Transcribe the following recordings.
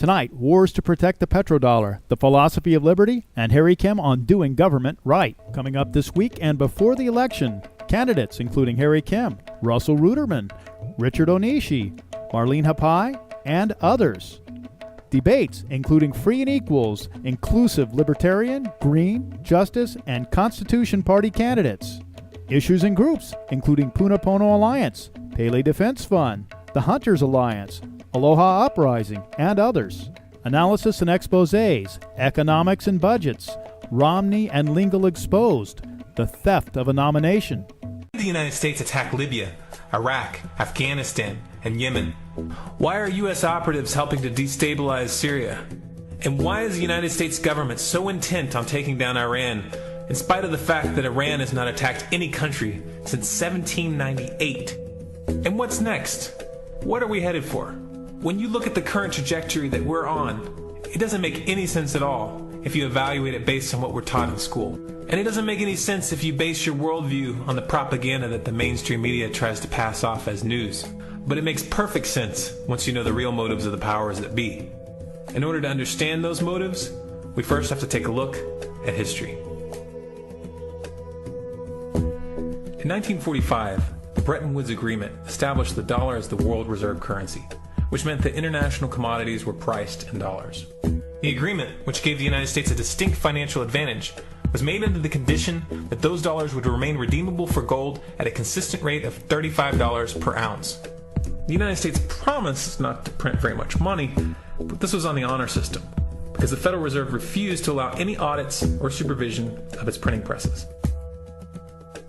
Tonight, wars to protect the petrodollar, the philosophy of liberty, and Harry Kim on doing government right. Coming up this week and before the election, candidates including Harry Kim, Russell Ruderman, Richard Onishi, Marlene Hapai, and others. Debates including free and equals, inclusive libertarian, green, justice, and Constitution Party candidates. Issues and groups including Punapono Alliance, Pele Defense Fund, the Hunters Alliance, Aloha Uprising, and others. Analysis and exposés, economics and budgets, Romney and Lingle exposed, the theft of a nomination. The United States attacked Libya, Iraq, Afghanistan, and Yemen. Why are U.S. operatives helping to destabilize Syria? And why is the United States government so intent on taking down Iran, in spite of the fact that Iran has not attacked any country since 1798? And what's next? What are we headed for? When you look at the current trajectory that we're on, it doesn't make any sense at all if you evaluate it based on what we're taught in school. And it doesn't make any sense if you base your worldview on the propaganda that the mainstream media tries to pass off as news. But it makes perfect sense once you know the real motives of the powers that be. In order to understand those motives, we first have to take a look at history. In 1945, the Bretton Woods Agreement established the dollar as the world reserve currency, which meant that international commodities were priced in dollars. The agreement, which gave the United States a distinct financial advantage, was made under the condition that those dollars would remain redeemable for gold at a consistent rate of $35 per ounce. The United States promised not to print very much money, but this was on the honor system, because the Federal Reserve refused to allow any audits or supervision of its printing presses.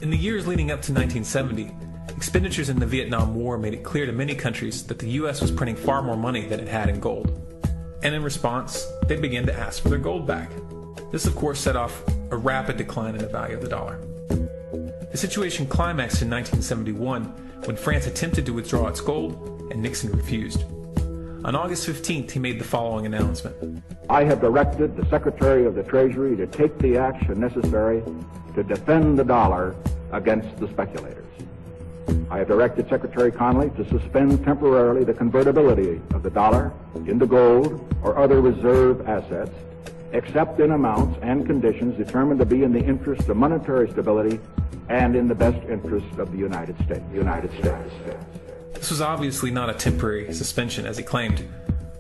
In the years leading up to 1970, expenditures in the Vietnam War made it clear to many countries that the U.S. was printing far more money than it had in gold. And in response, they began to ask for their gold back. This, of course, set off a rapid decline in the value of the dollar. The situation climaxed in 1971 when France attempted to withdraw its gold and Nixon refused. On August 15th, he made the following announcement. I have directed the Secretary of the Treasury to take the action necessary to defend the dollar against the speculators. I have directed Secretary Connally to suspend temporarily the convertibility of the dollar into gold or other reserve assets, except in amounts and conditions determined to be in the interest of monetary stability and in the best interest of the United States. This was obviously not a temporary suspension, as he claimed,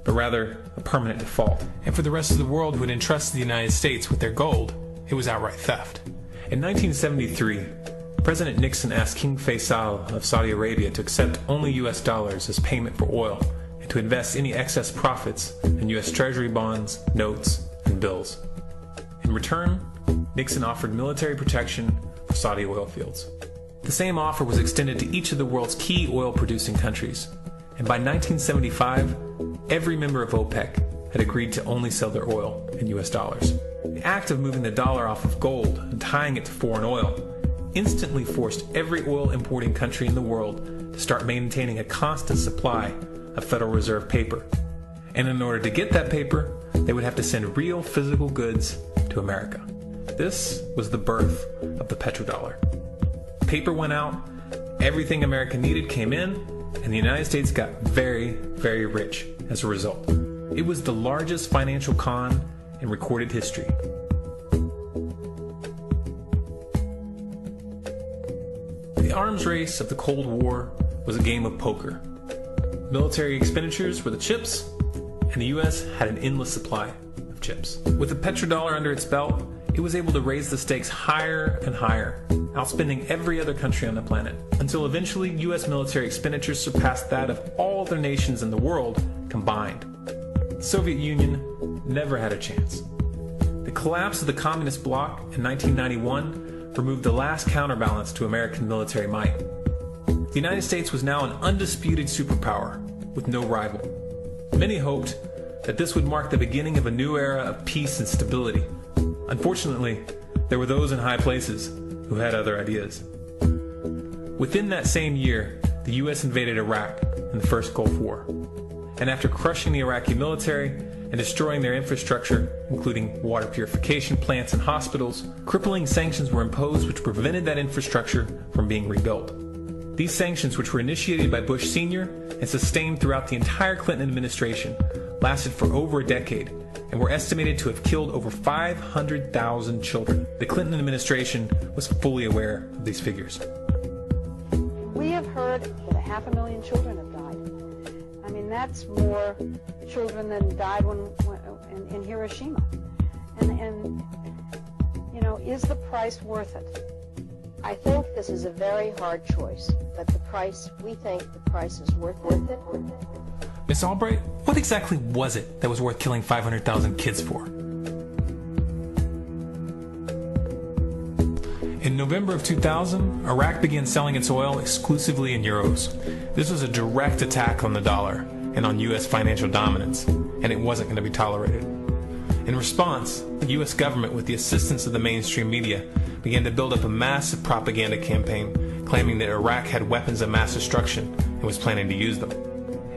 but rather a permanent default. And for the rest of the world who had entrusted the United States with their gold, it was outright theft. In 1973, President Nixon asked King Faisal of Saudi Arabia to accept only U.S. dollars as payment for oil and to invest any excess profits in U.S. Treasury bonds, notes, and bills. In return, Nixon offered military protection for Saudi oil fields. The same offer was extended to each of the world's key oil-producing countries, and by 1975, every member of OPEC had agreed to only sell their oil in U.S. dollars. The act of moving the dollar off of gold and tying it to foreign oil instantly forced every oil-importing country in the world to start maintaining a constant supply of Federal Reserve paper. And in order to get that paper, they would have to send real physical goods to America. This was the birth of the petrodollar. Paper went out, everything America needed came in, and the United States got very, very rich as a result. It was the largest financial con in recorded history. The arms race of the Cold War was a game of poker. Military expenditures were the chips, and the U.S. had an endless supply of chips. With the petrodollar under its belt, it was able to raise the stakes higher and higher, outspending every other country on the planet, until eventually U.S. military expenditures surpassed that of all other nations in the world combined. The Soviet Union never had a chance. The collapse of the communist bloc in 1991 removed the last counterbalance to American military might. The United States was now an undisputed superpower with no rival. Many hoped that this would mark the beginning of a new era of peace and stability. Unfortunately, there were those in high places who had other ideas. Within that same year, the U.S. invaded Iraq in the first Gulf War. And after crushing the Iraqi military and destroying their infrastructure, including water purification plants and hospitals, crippling sanctions were imposed which prevented that infrastructure from being rebuilt. These sanctions, which were initiated by Bush Sr. and sustained throughout the entire Clinton administration, lasted for over a decade and were estimated to have killed over 500,000 children. The Clinton administration was fully aware of these figures. We have heard that 500,000 children have died. I mean, that's more children than died in Hiroshima. And, you know, is the price worth it? I think this is a very hard choice, but we think the price is worth it. Miss Albright, what exactly was it that was worth killing 500,000 kids for? In November of 2000, Iraq began selling its oil exclusively in euros. This was a direct attack on the dollar and on U.S. financial dominance, and it wasn't going to be tolerated. In response, the U.S. government, with the assistance of the mainstream media, began to build up a massive propaganda campaign claiming that Iraq had weapons of mass destruction and was planning to use them.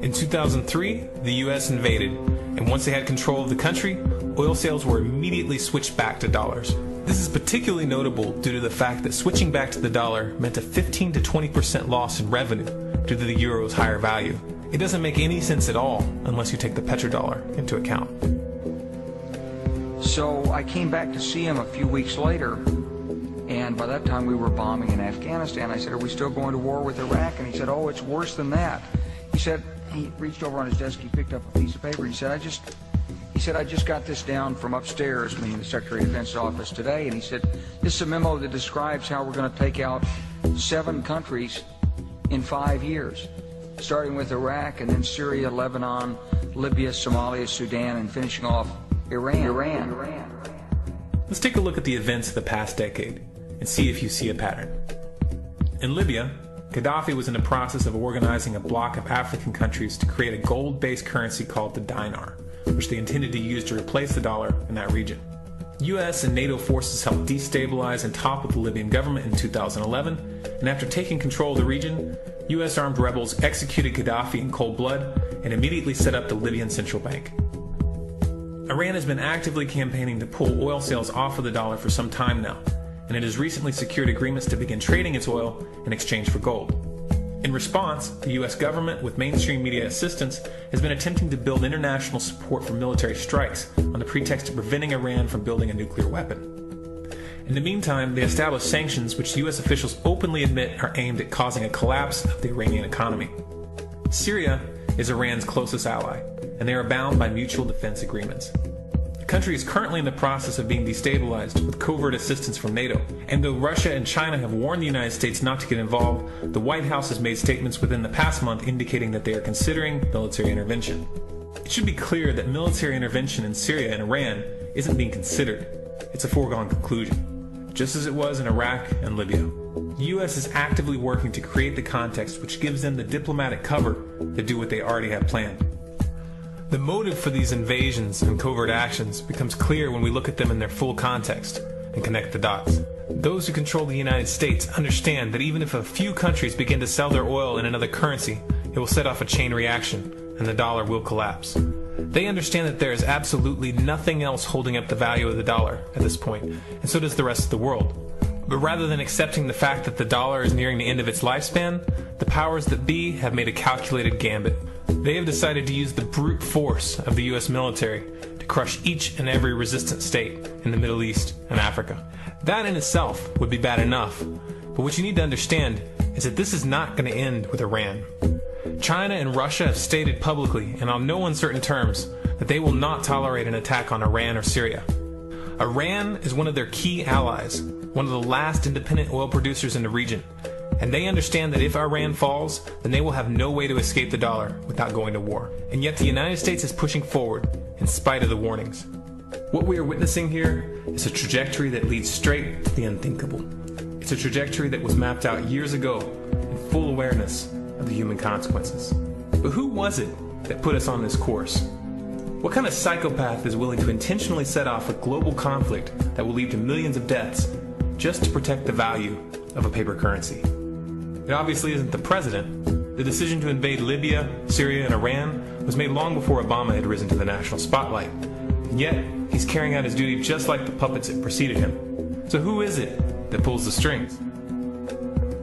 In 2003, the U.S. invaded, and once they had control of the country, oil sales were immediately switched back to dollars. This is particularly notable due to the fact that switching back to the dollar meant a 15 to 20% loss in revenue due to the euro's higher value. It doesn't make any sense at all unless you take the petrodollar into account. So I came back to see him a few weeks later, and by that time we were bombing in Afghanistan. I said, "Are we still going to war with Iraq?" And he said, "Oh, it's worse than that." He said, he reached over on his desk, he picked up a piece of paper, he said, I just got this down from upstairs, meaning the Secretary of Defense's office today, and he said, "This is a memo that describes how we're going to take out 7 countries in 5 years, starting with Iraq, and then Syria, Lebanon, Libya, Somalia, Sudan, and finishing off Iran. Let's take a look at the events of the past decade and see if you see a pattern. In Libya, Gaddafi was in the process of organizing a bloc of African countries to create a gold-based currency called the dinar, which they intended to use to replace the dollar in that region. U.S. and NATO forces helped destabilize and topple the Libyan government in 2011, and after taking control of the region, U.S. armed rebels executed Gaddafi in cold blood and immediately set up the Libyan Central Bank. Iran has been actively campaigning to pull oil sales off of the dollar for some time now, and it has recently secured agreements to begin trading its oil in exchange for gold. In response, the U.S. government, with mainstream media assistance, has been attempting to build international support for military strikes on the pretext of preventing Iran from building a nuclear weapon. In the meantime, they established sanctions which U.S. officials openly admit are aimed at causing a collapse of the Iranian economy. Syria is Iran's closest ally, and they are bound by mutual defense agreements. The country is currently in the process of being destabilized with covert assistance from NATO, and though Russia and China have warned the United States not to get involved, the White House has made statements within the past month indicating that they are considering military intervention. It should be clear that military intervention in Syria and Iran isn't being considered. It's a foregone conclusion, just as it was in Iraq and Libya. The U.S. is actively working to create the context which gives them the diplomatic cover to do what they already have planned. The motive for these invasions and covert actions becomes clear when we look at them in their full context and connect the dots. Those who control the United States understand that even if a few countries begin to sell their oil in another currency, it will set off a chain reaction and the dollar will collapse. They understand that there is absolutely nothing else holding up the value of the dollar at this point, and so does the rest of the world. But rather than accepting the fact that the dollar is nearing the end of its lifespan, the powers that be have made a calculated gambit. They have decided to use the brute force of the U.S. military to crush each and every resistant state in the Middle East and Africa. That in itself would be bad enough, but what you need to understand is that this is not going to end with Iran. China and Russia have stated publicly and on no uncertain terms that they will not tolerate an attack on Iran or Syria. Iran is one of their key allies, one of the last independent oil producers in the region, and they understand that if Iran falls, then they will have no way to escape the dollar without going to war. And yet the United States is pushing forward in spite of the warnings. What we are witnessing here is a trajectory that leads straight to the unthinkable. It's a trajectory that was mapped out years ago in full awareness of the human consequences. But who was it that put us on this course? What kind of psychopath is willing to intentionally set off a global conflict that will lead to millions of deaths just to protect the value of a paper currency? It obviously isn't the president. The decision to invade Libya, Syria, and Iran was made long before Obama had risen to the national spotlight. And yet, he's carrying out his duty just like the puppets that preceded him. So who is it that pulls the strings?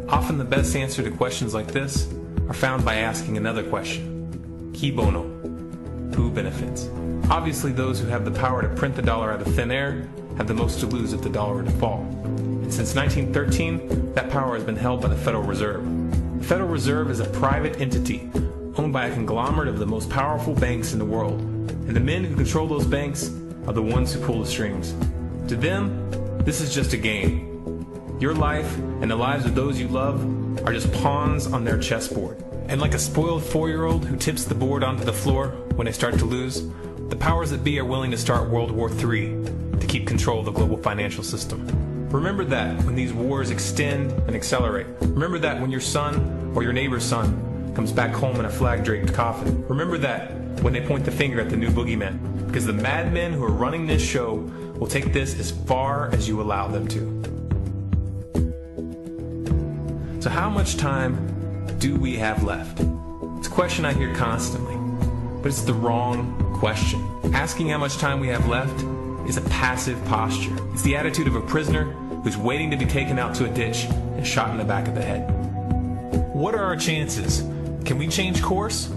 Often the best answer to questions like this are found by asking another question. Qui bono? Who who benefits. Obviously, those who have the power to print the dollar out of thin air have the most to lose if the dollar were to fall. And since 1913, that power has been held by the Federal Reserve. The Federal Reserve is a private entity owned by a conglomerate of the most powerful banks in the world, and the men who control those banks are the ones who pull the strings. To them, this is just a game. Your life and the lives of those you love are just pawns on their chessboard. And like a spoiled 4-year-old who tips the board onto the floor when they start to lose, the powers that be are willing to start World War III to keep control of the global financial system. Remember that when these wars extend and accelerate. Remember that when your son or your neighbor's son comes back home in a flag-draped coffin. Remember that when they point the finger at the new boogeyman, because the madmen who are running this show will take this as far as you allow them to. So how much time do we have left? It's a question I hear constantly, but it's the wrong question. Asking how much time we have left is a passive posture. It's the attitude of a prisoner who's waiting to be taken out to a ditch and shot in the back of the head. What are our chances? Can we change course?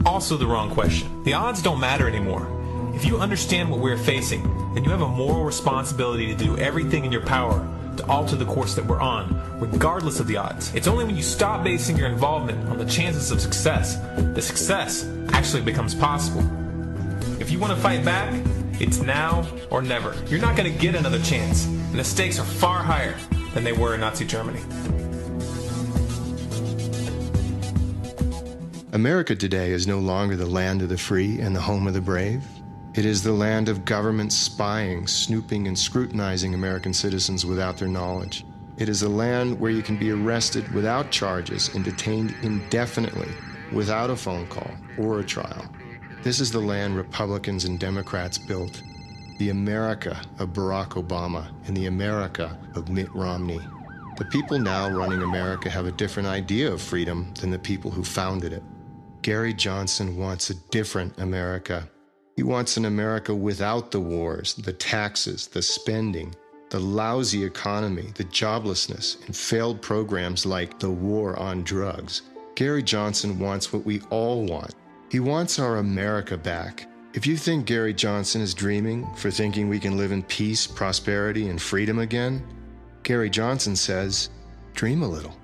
Also the wrong question. The odds don't matter anymore. If you understand what we're facing, then you have a moral responsibility to do everything in your power to alter the course that we're on, regardless of the odds. It's only when you stop basing your involvement on the chances of success that success actually becomes possible. If you want to fight back, it's now or never. You're not going to get another chance, and the stakes are far higher than they were in Nazi Germany. America today is no longer the land of the free and the home of the brave. It is the land of government spying, snooping, and scrutinizing American citizens without their knowledge. It is a land where you can be arrested without charges and detained indefinitely without a phone call or a trial. This is the land Republicans and Democrats built, the America of Barack Obama and the America of Mitt Romney. The people now running America have a different idea of freedom than the people who founded it. Gary Johnson wants a different America. He wants an America without the wars, the taxes, the spending, the lousy economy, the joblessness, and failed programs like the war on drugs. Gary Johnson wants what we all want. He wants our America back. If you think Gary Johnson is dreaming for thinking we can live in peace, prosperity, and freedom again, Gary Johnson says, dream a little.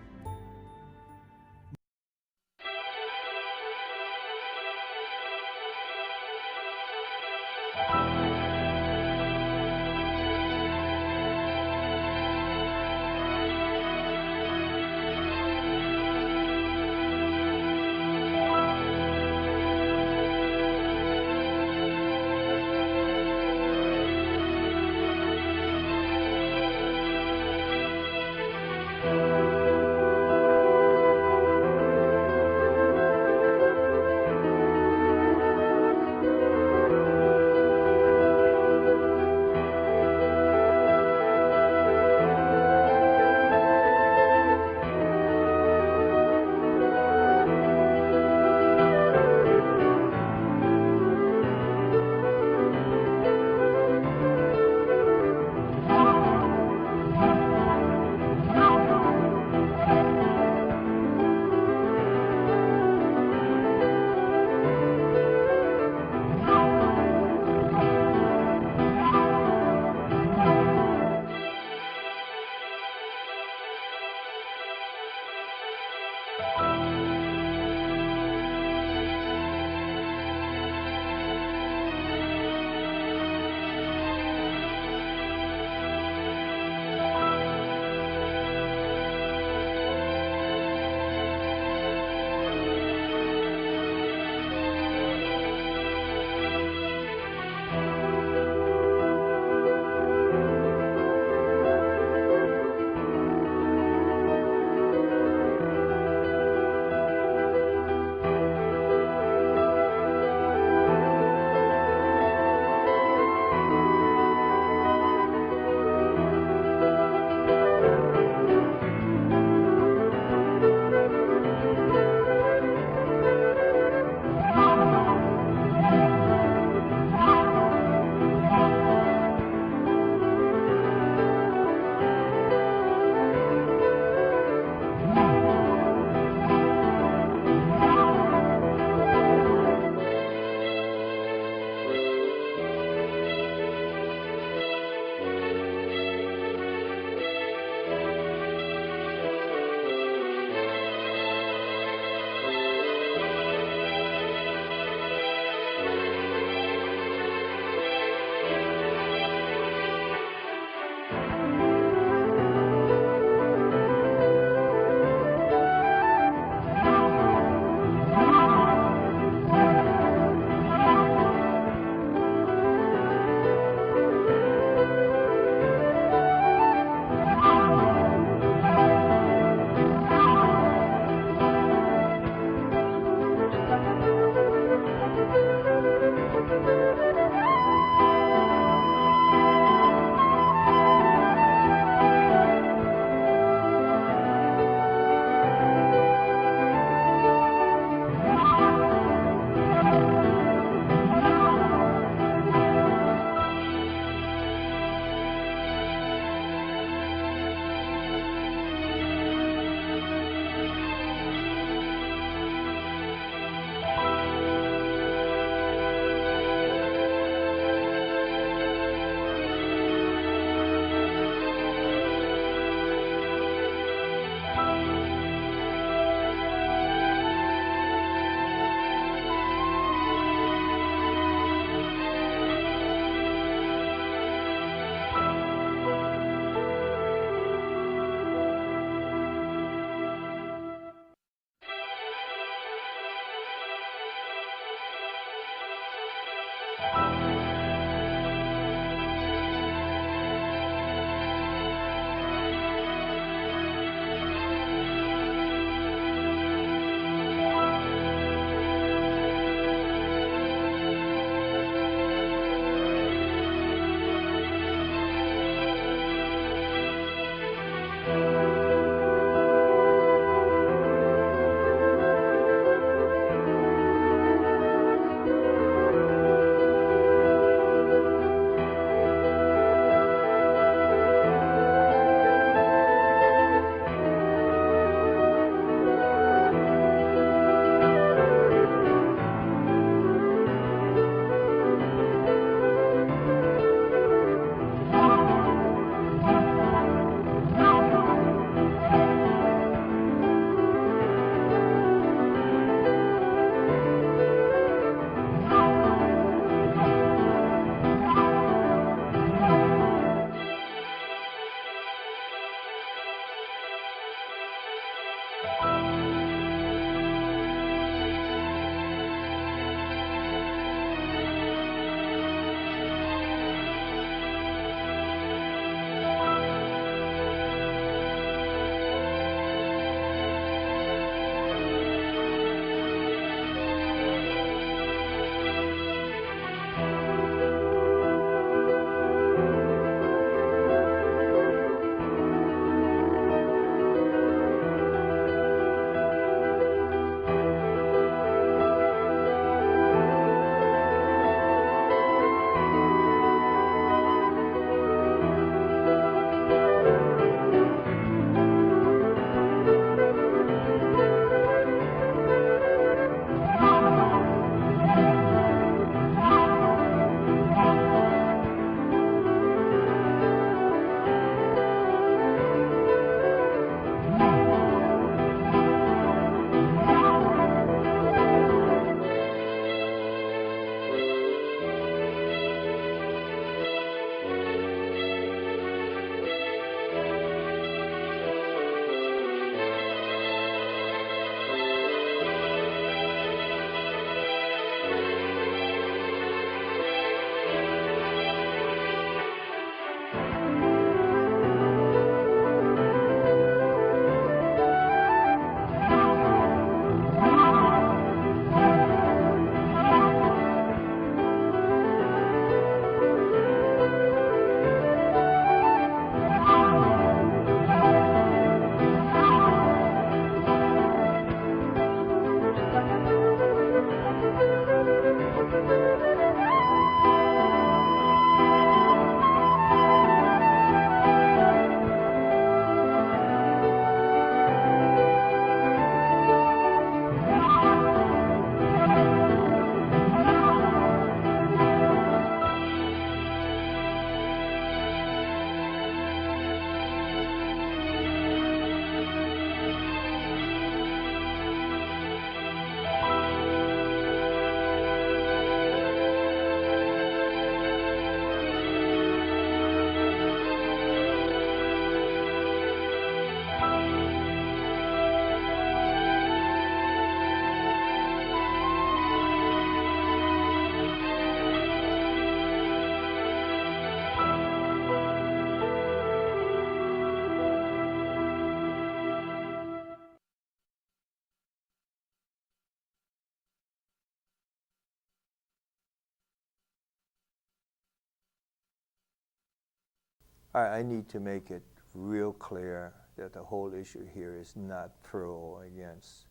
I need to make it real clear that the whole issue here is not pro or against.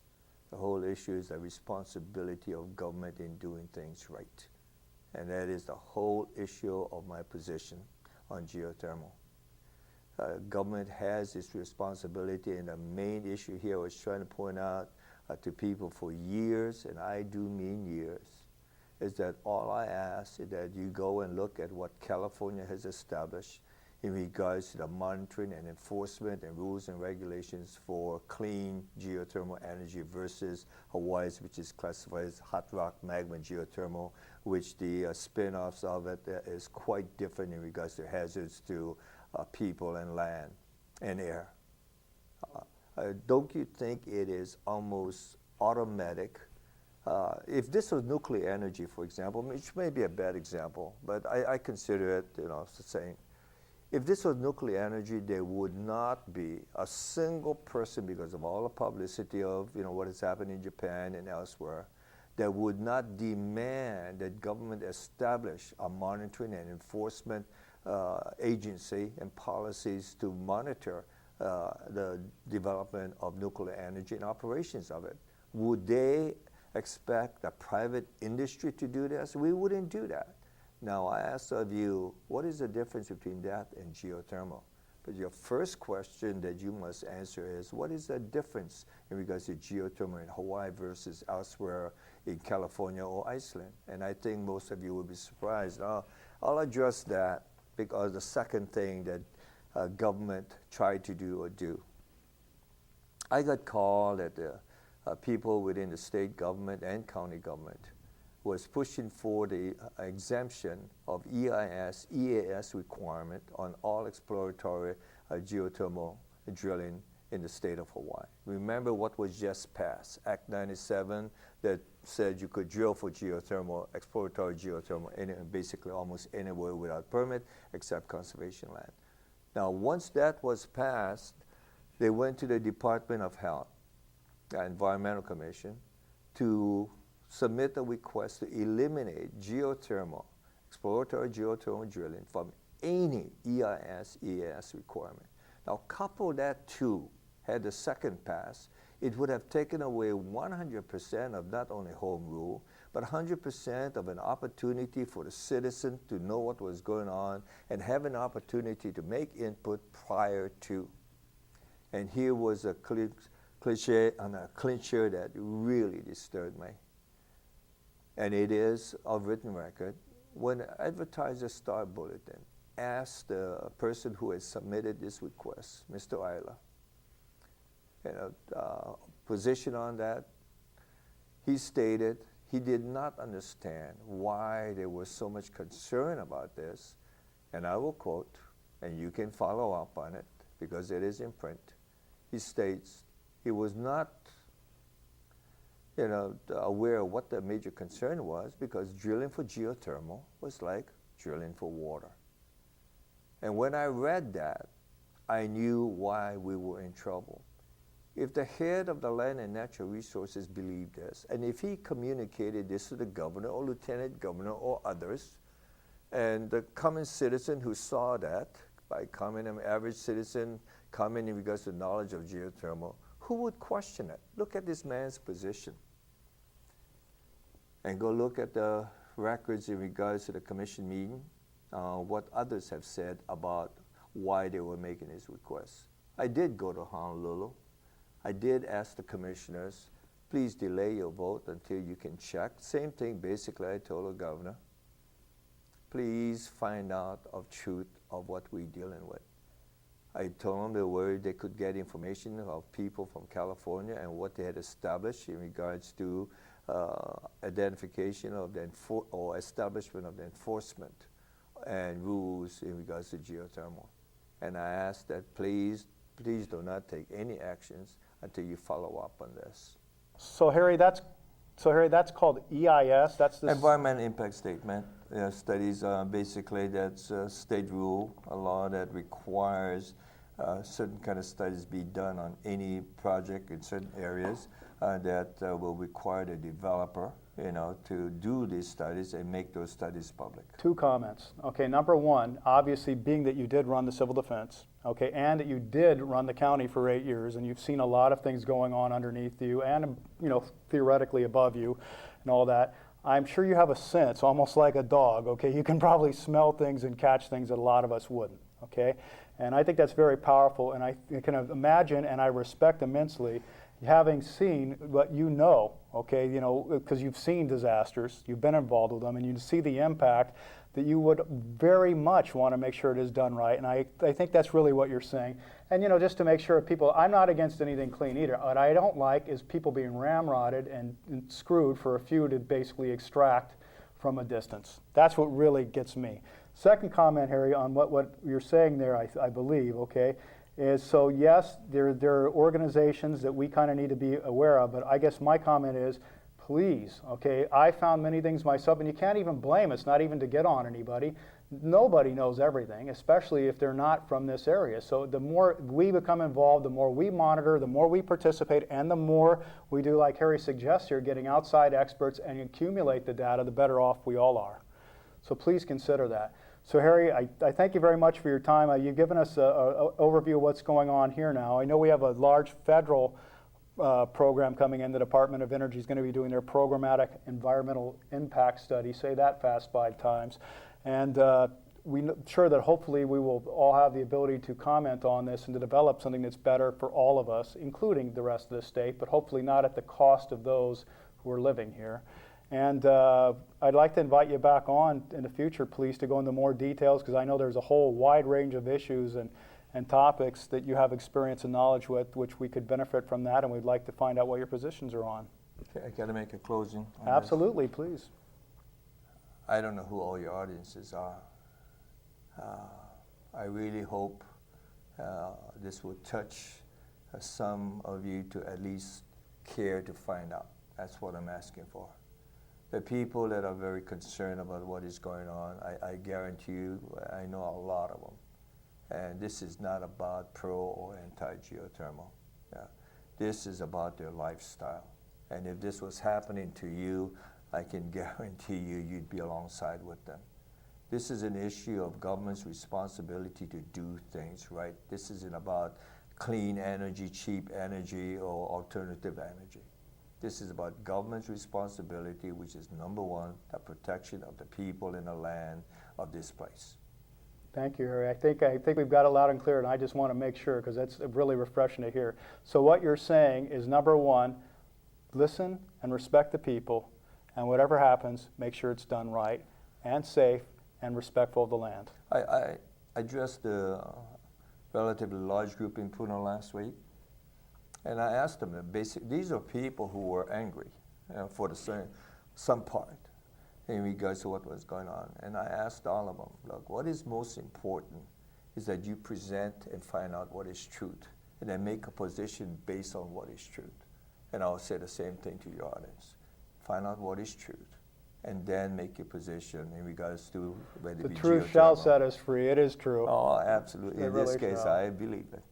The whole issue is the responsibility of government in doing things right. And that is the whole issue of my position on geothermal. Government has its responsibility, and the main issue here I was trying to point out to people for years, and I do mean years, is that all I ask is that you go and look at what California has established in regards to the monitoring and enforcement and rules and regulations for clean geothermal energy versus Hawaii's, which is classified as hot rock magma geothermal, which the spin-offs of it is quite different in regards to hazards to people and land and air. Don't you think it is almost automatic? If this was nuclear energy, for example, which may be a bad example, but I consider it, the same. If this was nuclear energy, there would not be a single person, because of all the publicity of what has happened in Japan and elsewhere, that would not demand that government establish a monitoring and enforcement agency and policies to monitor the development of nuclear energy and operations of it. Would they expect the private industry to do this? We wouldn't do that. Now, I ask of you, what is the difference between that and geothermal? But your first question that you must answer is, what is the difference in regards to geothermal in Hawaii versus elsewhere in California or Iceland? And I think most of you will be surprised. I'll address that, because the second thing that government tried to do. I got called at the people within the state government and county government was pushing for the exemption of EAS requirement on all exploratory geothermal drilling in the state of Hawaii. Remember what was just passed, Act 97, that said you could drill for geothermal, exploratory geothermal, basically almost anywhere without permit except conservation land. Now, once that was passed, they went to the Department of Health, the Environmental Commission, to submit a request to eliminate geothermal, exploratory geothermal drilling from any EAS requirement. Now, couple that to, had the second pass, it would have taken away 100% of not only home rule, but 100% of an opportunity for the citizen to know what was going on and have an opportunity to make input prior to. And here was a clincher that really disturbed me. And it is of written record. When advertisers start bulletin, ask the person who has submitted this request, Mr. Isla, position on that. He stated he did not understand why there was so much concern about this, and I will quote, and you can follow up on it because it is in print. He states he was not aware of what the major concern was, because drilling for geothermal was like drilling for water. And when I read that, I knew why we were in trouble. If the head of the Land and Natural Resources believed this, and if he communicated this to the governor or lieutenant governor or others, and the common citizen who saw that, by common and average citizen, common in regards to knowledge of geothermal, who would question it? Look at this man's position. And go look at the records in regards to the commission meeting, what others have said about why they were making this request. I did go to Honolulu. I did ask the commissioners, please delay your vote until you can check. Same thing basically I told the governor. Please find out of truth of what we're dealing with. I told them they were they could get information of people from California and what they had established in regards to identification of the or establishment of the enforcement and rules in regards to geothermal. And I asked that please do not take any actions until you follow up on this. So Harry, that's called EIS. That's the Environmental Impact Statement. Studies basically that's a state rule, a law that requires certain kind of studies be done on any project in certain areas that will require the developer to do these studies and make those studies public. Two comments. Okay, number one, obviously being that you did run the civil defense, okay, and that you did run the county for 8 years, and you've seen a lot of things going on underneath you and, theoretically above you and all that, I'm sure you have a sense, almost like a dog, okay? You can probably smell things and catch things that a lot of us wouldn't, okay? And I think that's very powerful, and I can imagine, and I respect immensely, having seen what you know, okay, because you've seen disasters, you've been involved with them, and you see the impact, that you would very much want to make sure it is done right. And I think that's really what you're saying. And just to make sure people, I'm not against anything clean either. What I don't like is people being ramrodded and screwed for a few to basically extract from a distance. That's what really gets me. Second comment, Harry, on what you're saying there, I believe, okay, is so yes, there are organizations that we kind of need to be aware of, but I guess my comment is, please, okay, I found many things myself, and you can't even blame us, not even to get on anybody. Nobody knows everything, especially if they're not from this area. So the more we become involved, the more we monitor, the more we participate, and the more we do, like Harry suggests here, getting outside experts and accumulate the data, the better off we all are. So please consider that. So Harry, I thank you very much for your time. You've given us an overview of what's going on here now. I know we have a large federal program coming in. The Department of Energy is going to be doing their programmatic environmental impact study. Say that fast 5 times. And we're sure that hopefully we will all have the ability to comment on this and to develop something that's better for all of us, including the rest of the state, but hopefully not at the cost of those who are living here. And I'd like to invite you back on in the future, please, to go into more details, because I know there's a whole wide range of issues and topics that you have experience and knowledge with, which we could benefit from that, and we'd like to find out what your positions are on. Okay, I got to make a closing on Absolutely, please. I don't know who all your audiences are. I really hope this will touch some of you to at least care to find out. That's what I'm asking for. The people that are very concerned about what is going on, I guarantee you, I know a lot of them. And this is not about pro or anti-geothermal. Yeah. This is about their lifestyle. And if this was happening to you, I can guarantee you, you'd be alongside with them. This is an issue of government's responsibility to do things right. This isn't about clean energy, cheap energy, or alternative energy. This is about government's responsibility, which is number one, the protection of the people and the land of this place. Thank you, Harry. I think we've got it loud and clear, and I just want to make sure, because that's really refreshing to hear. So what you're saying is, number one, listen and respect the people, and whatever happens, make sure it's done right and safe and respectful of the land. I addressed a relatively large group in Pune last week, and I asked them, these are people who were angry for some part in regards to what was going on. And I asked all of them, look, what is most important is that you present and find out what is truth, and then make a position based on what is truth. And I'll say the same thing to your audience. Find out what is truth, and then make your position in regards to whether it be geothermal. The truth shall set us free. It is true. Oh, absolutely. In this case, I believe it.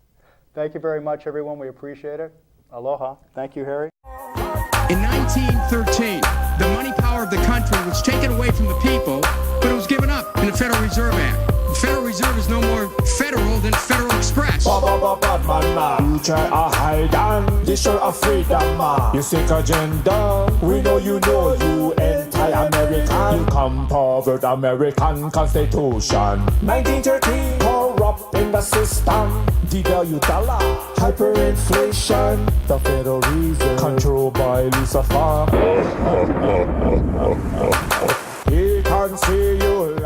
Thank you very much, everyone. We appreciate it. Aloha. Thank you, Harry. In 1913, the money power of the country was taken away from the people, but it was given up in the Federal Reserve Act. The Federal Reserve is no more federal than Federal Express. You try a hide and destroy a freedom man. You sick agenda, we know you anti-American. You come forward American Constitution. 1913, corrupt in the system. Devalue dollar, hyperinflation. The Federal Reserve, controlled by Lucifer. He can see you